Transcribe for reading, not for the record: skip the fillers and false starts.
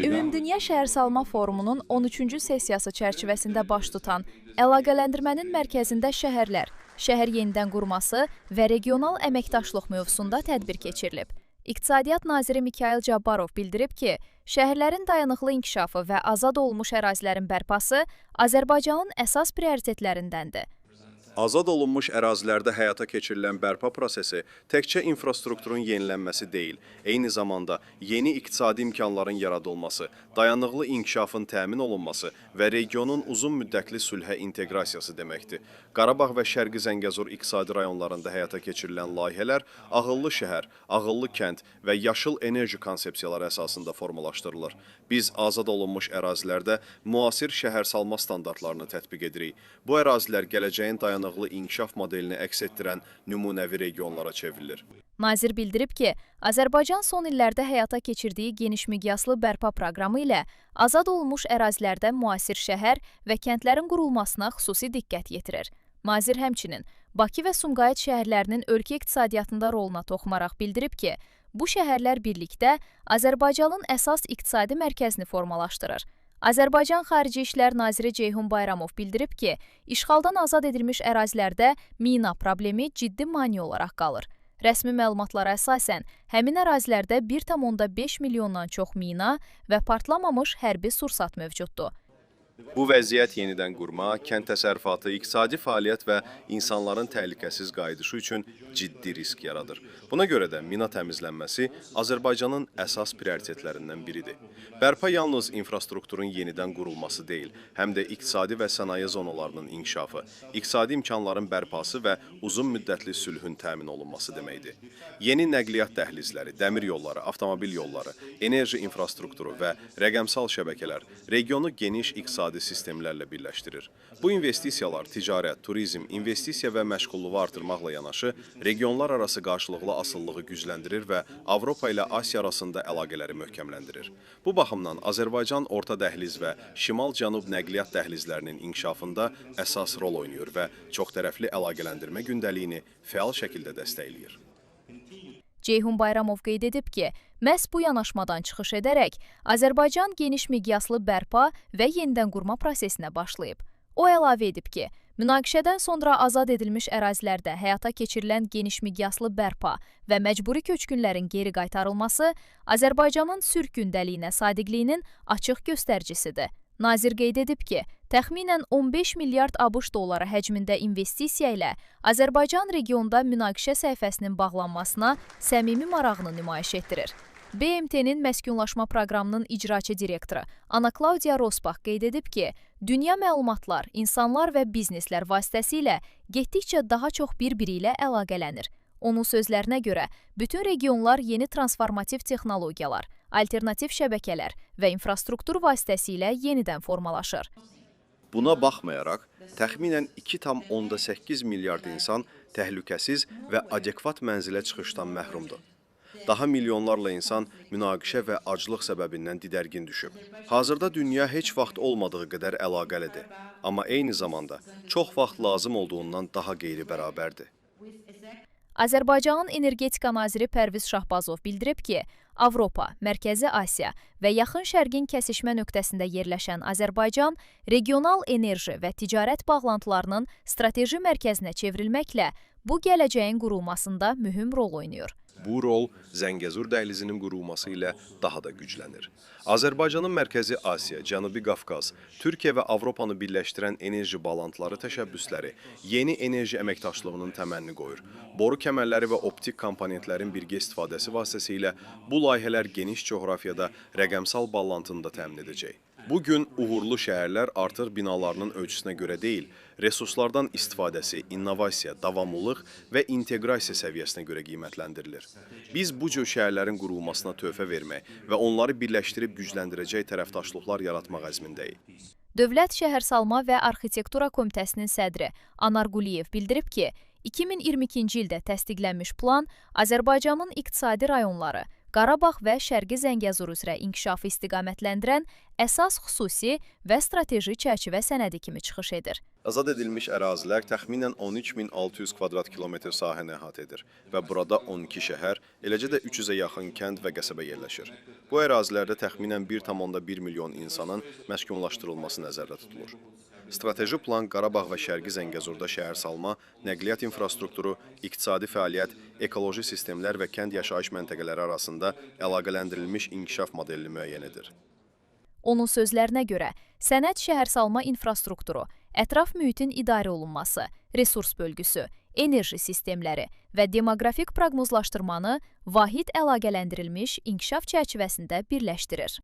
Ümumdünya Şəhərsalma Forumunun 13-cü sessiyası çərçivəsində baş tutan əlaqələndirmənin mərkəzində şəhərlər, şəhər yenidən qurması və regional əməkdaşlıq mövzusunda tədbir keçirilib. İqtisadiyyat naziri Mikayıl Cabbarov bildirib ki, şəhərlərin dayanıqlı inkişafı və azad olunmuş ərazilərin bərpası Azərbaycanın əsas prioritetlərindəndir. Azad olunmuş ərazilərdə həyata keçirilən bərpa prosesi təkcə infrastrukturun yenilənməsi deyil, eyni zamanda yeni iqtisadi imkanların yaradılması, dayanıqlı inkişafın təmin olunması və regionun uzun müddətli sülhə inteqrasiyası deməkdir. Qarabağ və Şərqi Zəngəzur iqtisadi rayonlarında həyata keçirilən layihələr ağıllı şəhər, ağıllı kənd və yaşıl enerji konsepsiyaları əsasında formalaşdırılır. Biz azad olunmuş ərazilərdə müasir şəhərsalma standartlarını tətbiq edirik. Bu ərazilər gələcəyin dayanıqlı inkişaf modelini əks etdirən nümunəvi regionlara çevrilir. Nazir bildirib ki, Azərbaycan son illərdə həyata keçirdiyi geniş miqyaslı bərpa proqramı ilə azad olunmuş ərazilərdə müasir şəhər və kəndlərin qurulmasına xüsusi diqqət yetirir. Nazir həmçinin Bakı və Sumqayıt şəhərlərinin ölkə iqtisadiyyatında roluna toxumaraq bildirib ki, bu şəhərlər birlikdə Azərbaycanın əsas iqtisadi mərkəzini formalaşdırır. Azərbaycan Xarici İşlər Naziri Ceyhun Bayramov bildirib ki, işğaldan azad edilmiş ərazilərdə mina problemi ciddi maneə olaraq qalır. Rəsmi məlumatlara əsasən, həmin ərazilərdə 1,5 milyondan çox mina və partlamamış hərbi sursat mövcuddur. Bu vəziyyət yenidən qurma, kənd təsərrüfatı, iqtisadi fəaliyyət və insanların təhlükəsiz qayıdışı üçün ciddi risk yaradır. Buna görə də mina təmizlənməsi Azərbaycanın əsas prioritetlərindən biridir. Bərpa yalnız infrastrukturun yenidən qurulması deyil, həm də iqtisadi və sənaye zonalarının inkişafı, iqtisadi imkanların bərpası və uzun müddətli sülhün təmin olunması deməkdir. Yeni nəqliyyat dəhlizləri, dəmir yolları, avtomobil yolları, enerji infrastrukturu və rəqəmsal şəbəkələr regionu geniş iqtisadi sistemlərlə birləşdirir. Bu investisiyalar ticarət, turizm, investisiya və məşğulluğu artırmaqla yanaşı, regionlar arası qarşılıqlı asılılığı gücləndirir və Avropa ilə Asiya arasında əlaqələri möhkəmləndirir. Bu baxımdan Azərbaycan orta dəhliz və şimal-cənub nəqliyyat dəhlizlərinin inkişafında əsas rol oynayır və çoxtərəfli əlaqələndirmə gündəliyini fəal şəkildə dəstəkləyir. Ceyhun Bayramov qeyd edib ki, məhz bu yanaşmadan çıxış edərək Azərbaycan geniş miqyaslı bərpa və yenidən qurma prosesinə başlayıb. O əlavə edib ki, münaqişədən sonra azad edilmiş ərazilərdə həyata keçirilən geniş miqyaslı bərpa və məcburi köçkünlərin geri qaytarılması Azərbaycanın sülh gündəliyinə sadiqliyinin açıq göstəricisidir. Nazir qeyd edib ki, təxminən 15 milyard ABŞ dolları həcmində investisiya ilə Azərbaycan regionda münaqişə səhifəsinin bağlanmasına səmimi marağını nümayiş etdirir. BMT-nin məskunlaşma proqramının icraçı direktoru Ana Claudia Rosbach qeyd edib ki, dünya məlumatlar, insanlar və bizneslər vasitəsilə getdikcə daha çox bir-biri ilə əlaqələnir. Onun sözlərinə görə, bütün regionlar yeni transformativ texnologiyalar, alternativ şəbəkələr və infrastruktur vasitəsilə yenidən formalaşır. Buna baxmayaraq, təxminən 2,8 milyard insan təhlükəsiz və adekvat mənzilə çıxışdan məhrumdur. Daha milyonlarla insan münaqişə və aclıq səbəbindən didərgin düşüb. Hazırda dünya heç vaxt olmadığı qədər əlaqəlidir, amma eyni zamanda çox vaxt lazım olduğundan daha qeyri-bərabərdir. Azərbaycanın energetika naziri Pərviz Şahbazov bildirib ki, Avropa, Mərkəzi Asiya və Yaxın Şərqin kəsişmə nöqtəsində yerləşən Azərbaycan regional enerji və ticarət bağlantılarının strateji mərkəzinə çevrilməklə bu gələcəyin qurulmasında mühüm rol oynayır. Bu rol Zəngəzur dəhlizinin qurulması ilə daha da güclənir. Azərbaycanın Mərkəzi Asiya, Cənubi Qafqaz, Türkiyə və Avropanı birləşdirən enerji bağlantıları təşəbbüsləri yeni enerji əməkdaşlığının təməlini qoyur. Boru kəmərləri və optik komponentlərin birgə istifadəsi vasitəsilə bu layihələr geniş coğrafiyada rəqəmsal bağlantını da təmin edəcək. Bugün uğurlu şəhərlər artıq binalarının ölçüsünə görə deyil, resurslardan istifadəsi, innovasiya, davamlılıq və inteqrasiya səviyyəsinə görə qiymətləndirilir. Biz bu cür şəhərlərin qurulmasına töhfə vermək və onları birləşdirib gücləndirəcək tərəfdaşlıqlar yaratmaq əzmindəyik. Dövlət Şəhərsalma və Arxitektura Komitəsinin sədri Anar Quliyev bildirib ki, 2022-ci ildə təsdiqlənmiş plan Azərbaycanın iqtisadi rayonları, Qarabağ və Şərqi Zəngəzur üzrə inkişafı istiqamətləndirən əsas xüsusi və strateji çərçivə sənədi kimi çıxış edir. Azad edilmiş ərazilər təxminən 13.600 kvadrat kilometr sahəni əhatə edir və burada 12 şəhər, eləcə də 300-ə yaxın kənd və qəsəbə yerləşir. Bu ərazilərdə təxminən 1,1 milyon insanın məskunlaşdırılması nəzərdə tutulur. Strateji plan Qarabağ və Şərqi Zəngəzurda şəhərsalma, nəqliyyat infrastrukturu, iqtisadi fəaliyyət, ekoloji sistemlər və kənd yaşayış məntəqələri arasında əlaqələndirilmiş inkişaf modelini müəyyən edir. Onun sözlərinə görə, sənəd şəhərsalma infrastrukturu, ətraf mühitin idarə olunması, resurs bölgüsü, enerji sistemləri və demoqrafik proqnozlaşdırmanı vahid əlaqələndirilmiş inkişaf çərçivəsində birləşdirir.